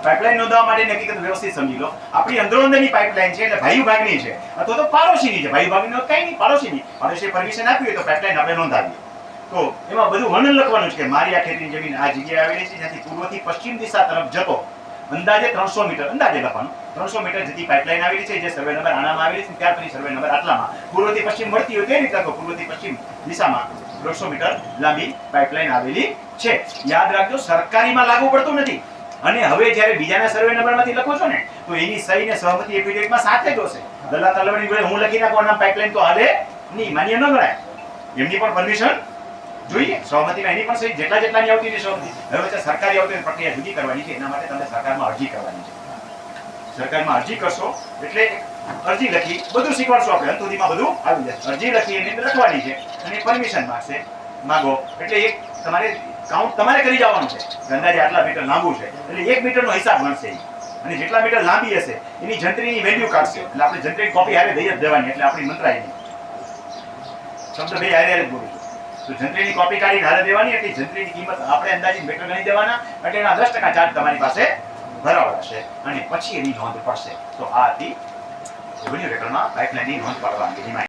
Pipeline નોંધવા માટેની હકીકત વ્યવસ્થિત સમજી લો. આપણી અંદરોઅંદરની પાઇપલાઇન છે એટલે ભાઈ ભાગની છે અથવા તો પાડોશીની છે. ભાઈ ભાગની કઈ નહીં, પાડોશીએ પરમિશન આપી હોય તો પાઇપલાઇન આપણે નોંધાવીએ. તો એમાં બધું વર્ણન લખવાનું છે કે મારી આ ખેતીની જમીન આ જગ્યાએ આવેલી છે, જ્યાંથી પૂર્વથી પશ્ચિમ દિશા તરફ જતો અંદાજે 300 મીટર, અંદાજે લખવાનું 300 મીટર જેટલી પાઇપલાઇન આવેલી છે, જે સર્વે નંબર આનામાં આવેલી છે, ત્યાર પછી સર્વે નંબર આટલામાં પૂર્વથી પશ્ચિમ મળતી હોય તે રીતે લખો. પૂર્વથી પશ્ચિમ દિશામાં 150 મીટર લાંબી પાઇપલાઇન આવેલી છે. યાદ રાખજો, સરકારીમાં લાગુ પડતું નથી. અને હવે જ્યારે બીજાના સર્વે નંબરમાંથી લખો છો ને તો એની સહી ને સહમતિ એફિડેવિટમાં સાથે જ હશે. દલાલ તલવડી જોડે હું લખી નાખું આના પાઇપલાઇન તો હાલે નહીં, માન્ય ન ગણાય. એમની પણ પરમિશન જોઈએ. સહમતિમાં એની પણ સહી જેટલાની આવતી ને સહમતિ. હવે વચ્ચે સરકારી આવતી પ્રક્રિયા જુદી કરવાની છે. એના માટે તમે સરકારમાં અરજી કરવાની છે. સરકારમાં અરજી કરશો એટલે અરજી લખી બધું શીખવાડશો આપણે, અંત સુધીમાં બધું આવી જશે. અરજી લખી એની અંદર લખવાની છે અને પરમિશન માંગો એટલે એક તમારે કાઉન્ટ તમારે કરી જવાનું છે. અંદાજે આટલા મીટર લાંબુ છે એટલે 1 મીટરનો હિસાબ ગણશે અને જેટલા મીટર લાંબી હશે એની જંત્રીની વેલ્યુ કાઢશે. એટલે આપણે જંત્રીની કોપી હારે દઈ જ દેવાની, એટલે આપણી મંત્રાયની શબ્દ બે હારે જ બોલીશું. તો જંત્રીની કોપી કાઢીને હારે દેવાની, એટલે જંત્રીની કિંમત આપણે અંદાજિત મીટર ગણી દેવાના, એટલે એના 10% ચાર્જ તમારી પાસે ભરાવડાશે અને પછી એની નોંધ પડશે. તો આ હતી રેવન્યુ રેકર્ડમાં પાઇપલાઇનની નોંધ પાડવાની.